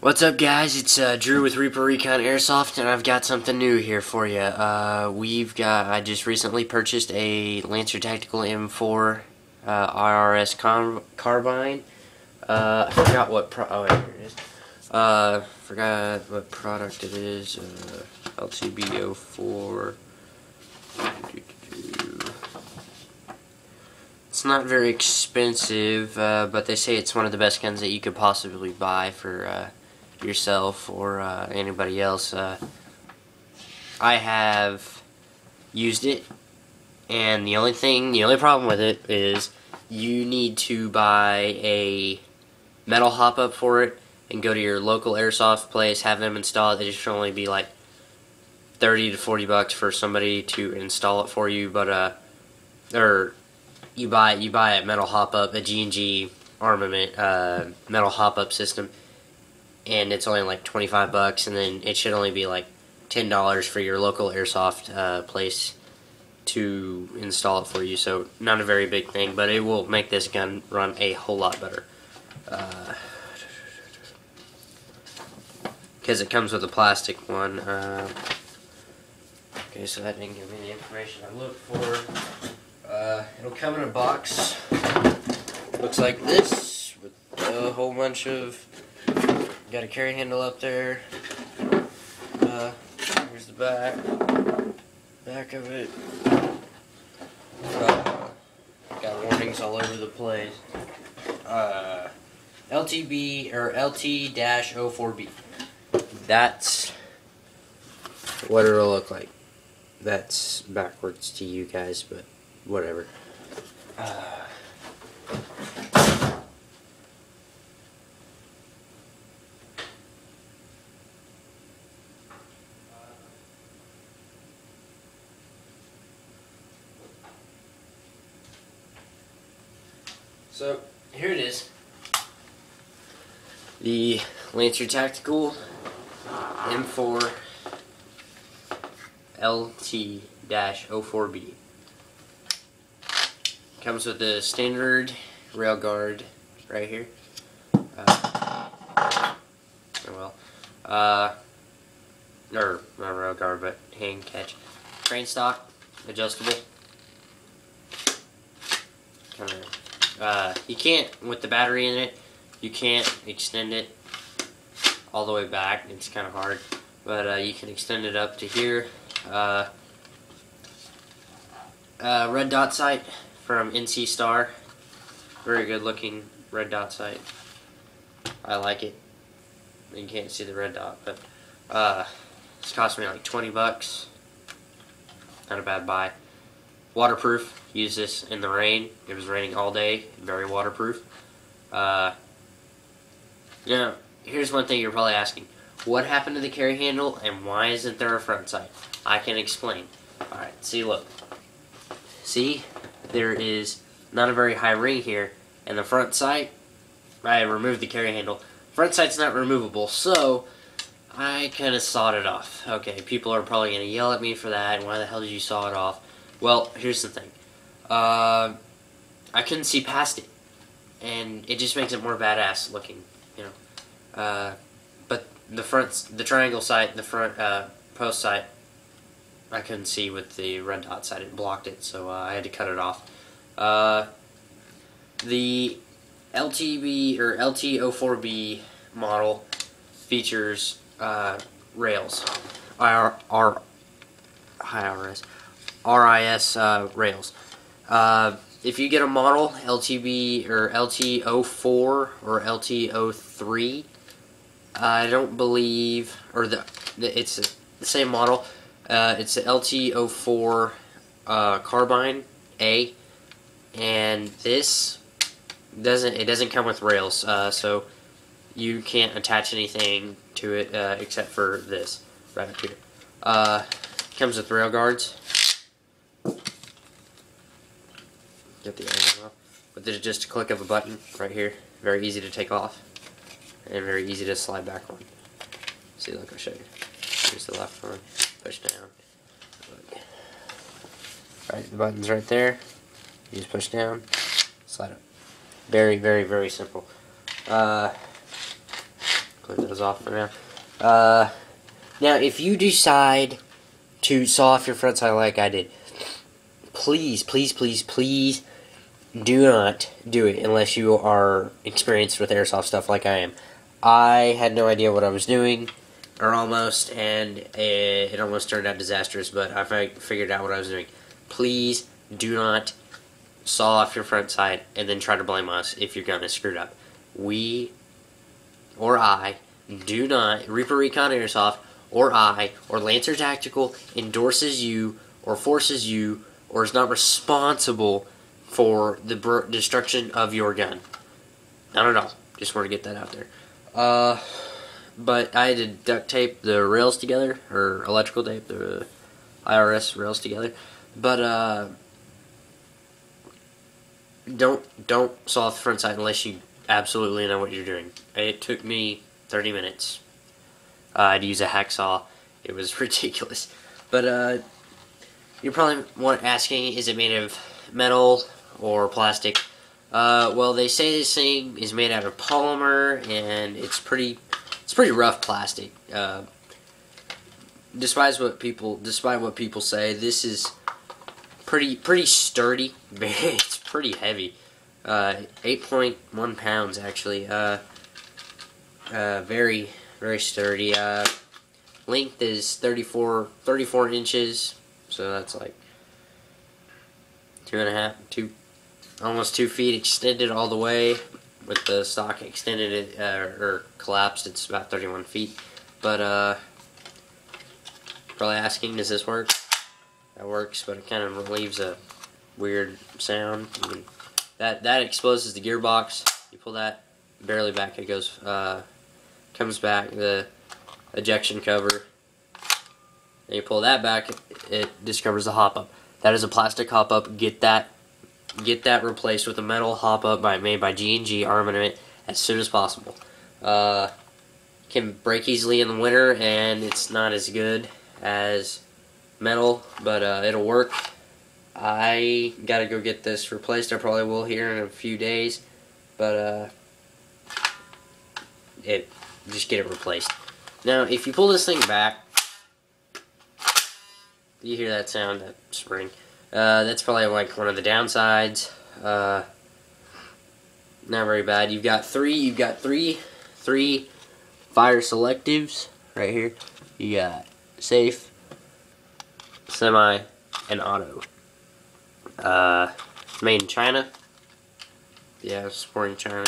What's up, guys? It's Drew with Reaper Recon Airsoft, and I've got something new here for you. I just recently purchased a Lancer Tactical M4 RIS carbine. I forgot what oh, here it is. Forgot what product it is. LTB04. It's not very expensive, but they say it's one of the best guns that you could possibly buy for yourself or anybody else. I have used it, and the only problem with it is you need to buy a metal hop-up for it and go to your local airsoft place, have them install it. They should only be like 30 to 40 bucks for somebody to install it for you, but or you buy a metal hop-up, a G&G Armament metal hop-up system, and it's only like 25 bucks, and then it should only be like $10 for your local airsoft place to install it for you. So not a very big thing, but it will make this gun run a whole lot better. Because it comes with a plastic one. Okay, so that didn't give me the information I looked for. It'll come in a box. Looks like this, with a whole bunch of... Got a carry handle up there. Here's the back of it. Got warnings all over the place. LTB or LT-04B. That's what it'll look like. That's backwards to you guys, but whatever. So, here it is. The Lancer Tactical M4 LT-04B. Comes with the standard rail guard right here. Or not rail guard, but hand catch. Crane stock, adjustable. You can't, with the battery in it, you can't extend it all the way back. It's kind of hard, but you can extend it up to here. Red dot sight from NC Star. Very good looking red dot sight. I like it. You can't see the red dot, but this cost me like 20 bucks. Not a bad buy. Waterproof. Use this in the rain. It was raining all day. Very waterproof. Here's one thing you're probably asking. What happened to the carry handle, and why isn't there a front sight? I can explain. Alright, see, look. See? There is not a very high ring here, and the front sight, I removed the carry handle. Front sight's not removable, so I kind of sawed it off. Okay, people are probably going to yell at me for that. Why the hell did you saw it off? Well, here's the thing. I couldn't see past it, and it just makes it more badass looking, you know. But the triangle sight, the front post sight, I couldn't see with the red dot sight. It blocked it, so I had to cut it off. The LTB or LT-04B model features rails, RIS rails. If you get a model LTB or LT-04 or LT-03, I don't believe, or it's the same model. It's the LT-04 carbine A, and this doesn't come with rails, so you can't attach anything to it except for this right up here. Comes with rail guards. Get the iron off. But there's just a click of a button right here. Very easy to take off, and very easy to slide back on. See, look, I'll show you. Here's the left one. Push down. Look. Right, the button's right there. You just push down, slide up. Very, very, very simple. clean those off for now. Now, if you decide to saw off your front side like I did, please, please, please, please do not do it unless you are experienced with airsoft stuff like I am. I had no idea what I was doing, or almost, and it almost turned out disastrous, but I figured out what I was doing. Please do not saw off your front side and then try to blame us if your gun is screwed up. We, or I, do not, Reaper Recon Airsoft, or I, or Lancer Tactical endorses you, or forces you, or is not responsible for the destruction of your gun. I don't know. Just want to get that out there. But I had to duct tape the rails together, or electrical tape the RIS rails together. But don't saw off the front side unless you absolutely know what you're doing. It took me 30 minutes. I had to use a hacksaw. It was ridiculous. But you're probably asking, is it made of metal or plastic? Well, they say this thing is made out of polymer, and it's pretty rough plastic. Despite what people say, this is pretty sturdy. It's pretty heavy. 8.1 pounds actually. Very sturdy. Length is 34 inches, so that's like 2.5, almost 2 feet extended all the way. With the stock extended or collapsed, it's about 31 feet. But probably asking, does this work? That works, but it kind of relieves a weird sound. That exposes the gearbox. You pull that barely back, it goes comes back, the ejection cover. And you pull that back, it discovers the hop-up. That is a plastic hop-up. Get that replaced with a metal hop-up made by G&G Armament as soon as possible. Can break easily in the winter, and it's not as good as metal, but it'll work. I gotta go get this replaced. I probably will here in a few days, but just get it replaced. Now, if you pull this thing back, you hear that sound, that spring. That's probably like one of the downsides. Not very bad. You've got three fire selectives right here. You got safe, semi, and auto. Made in China. Yeah, supporting China.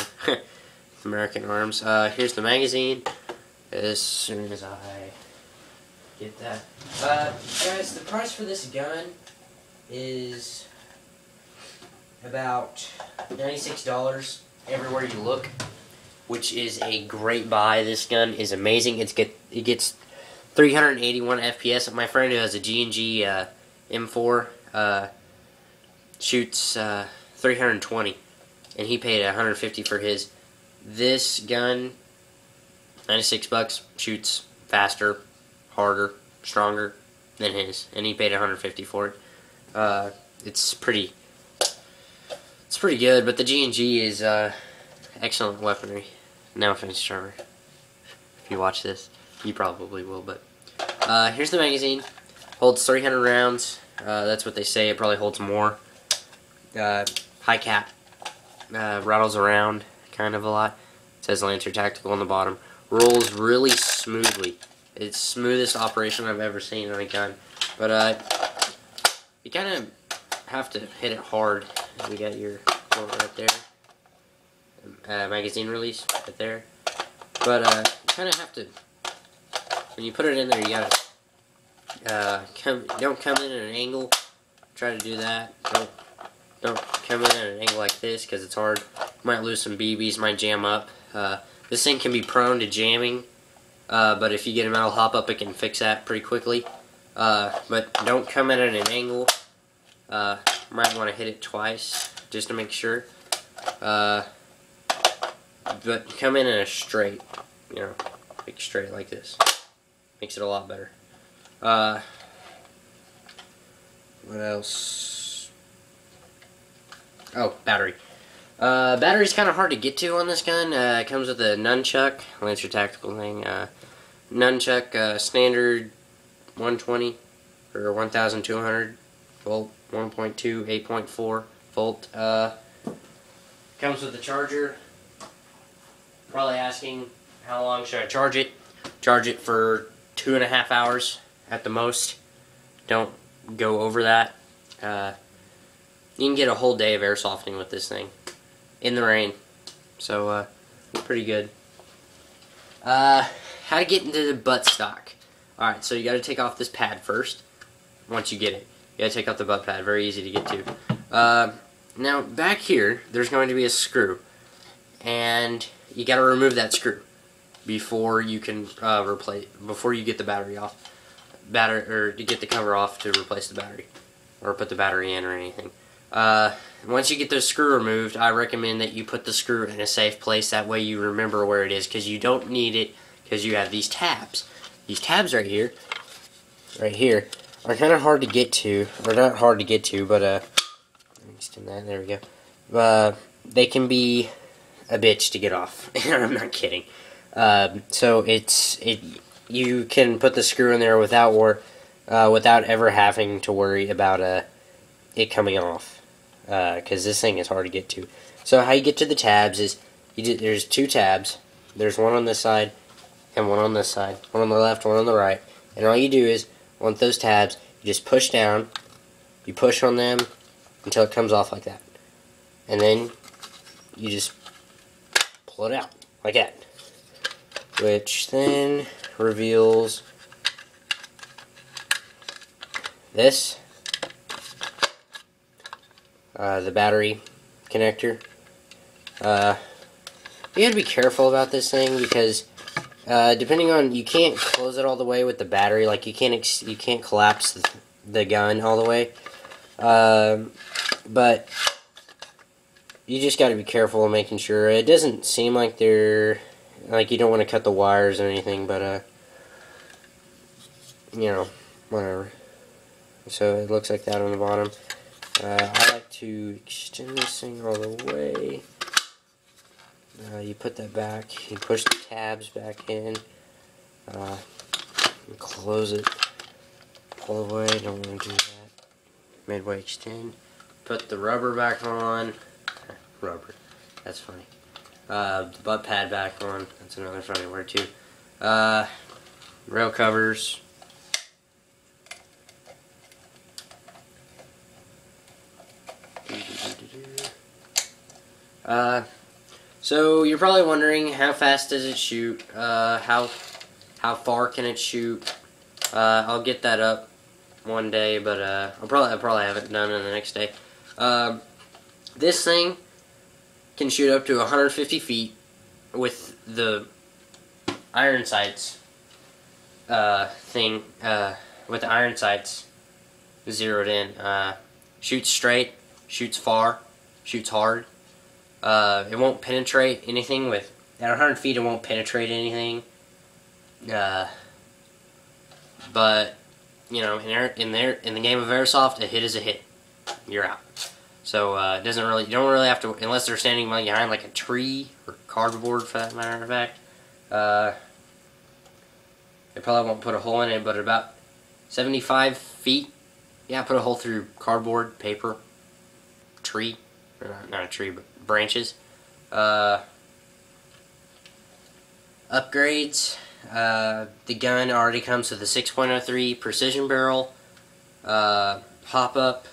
American Arms. Here's the magazine. As soon as I get that. Guys, the price for this gun is about $96 everywhere you look, which is a great buy. This gun is amazing. It gets 381 FPS. My friend who has a G&G M4 shoots 320, and he paid $150 for his. This gun, $96, shoots faster, harder, stronger than his, and he paid $150 for it. It's pretty good, but the G&G is excellent weaponry. No offense, Trevor. If you watch this, you probably will, but here's the magazine. Holds 300 rounds. That's what they say. It probably holds more. High cap. Rattles around kind of a lot. It says Lancer Tactical on the bottom. Rolls really smoothly. It's the smoothest operation I've ever seen on a gun. But you kind of have to hit it hard. You got your bolt right there. Magazine release right there. But you kind of have to, when you put it in there, you gotta don't come in at an angle. Try to do that. Don't come in at an angle like this, because it's hard. Might lose some BBs, might jam up. This thing can be prone to jamming, but if you get a metal hop-up, it can fix that pretty quickly. But don't come in at an angle. Might want to hit it twice, just to make sure. But come in a straight, like straight like this. Makes it a lot better. What else? Oh, battery. Battery's kind of hard to get to on this gun. It comes with a nunchuck, Lancer tactical thing. Nunchuck standard 120 or 1,200 volt, 1.2, 8.4 volt. Comes with a charger. Probably asking how long should I charge it? Charge it for 2.5 hours at the most. Don't go over that. You can get a whole day of air softening with this thing in the rain. So, pretty good. How to get into the buttstock. Alright, so you gotta take off this pad first. Once you get it. You gotta take off the butt pad. Very easy to get to. Now, back here, there's going to be a screw. And you gotta remove that screw before you can before you get the battery off. Or to get the cover off to replace the battery. Or put the battery in or anything. Once you get the screw removed, I recommend that you put the screw in a safe place. That way you remember where it is, because you don't need it, because you have these tabs. These tabs right here, are kind of hard to get to, or not hard to get to, but let me extend that. There we go. They can be a bitch to get off. I'm not kidding. So you can put the screw in there without ever having to worry about it coming off. Because this thing is hard to get to. So how you get to the tabs is, there's two tabs. There's one on this side and one on this side. One on the left, one on the right. And all you do is, on those tabs, you just push down. You push on them until it comes off like that. And then you just pull it out like that. Which then reveals this. The battery connector. You gotta be careful about this thing, because depending on, you can't close it all the way with the battery. Like you can't collapse the gun all the way. But you just gotta be careful of making sure. It doesn't seem like you don't want to cut the wires or anything, but you know, whatever. So it looks like that on the bottom. I like to extend this thing all the way. You put that back, you push the tabs back in, close it all the way. Don't want to do that. Midway extend. Put the rubber back on. Rubber. That's funny. The butt pad back on. That's another funny word too. Rail covers. So you're probably wondering, how fast does it shoot? How far can it shoot? I'll get that up one day, but I'll probably have it done in the next day. This thing can shoot up to 150 feet with the iron sights with the iron sights zeroed in. Shoots straight, shoots far, shoots hard. It won't penetrate anything at 100 feet. It won't penetrate anything. But you know, in the game of airsoft, a hit is a hit. You're out. So you don't really have to, unless they're standing behind like a tree or cardboard, for that matter of fact. They probably won't put a hole in it, but about 75 feet, yeah, put a hole through cardboard, paper, tree, or not a tree, but branches. Upgrades. The gun already comes with a 6.03 precision barrel, pop-up,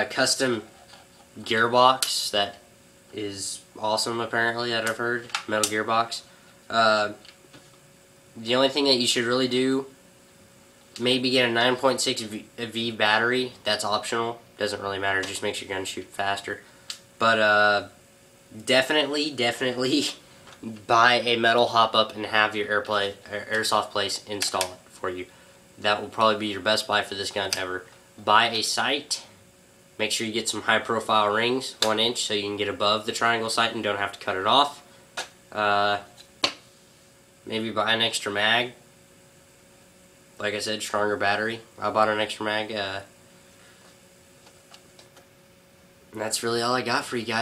custom gearbox that is awesome, apparently, that I've heard. Metal gearbox. The only thing that you should really do, maybe get a 9.6 V battery. That's optional. Doesn't really matter. Just makes your gun shoot faster. But definitely buy a metal hop-up and have your airsoft place install it for you. That will probably be your best buy for this gun ever. Buy a sight. Make sure you get some high-profile rings, 1 inch, so you can get above the triangle sight and don't have to cut it off. Maybe buy an extra mag. Like I said, stronger battery. I bought an extra mag. And that's really all I got for you guys.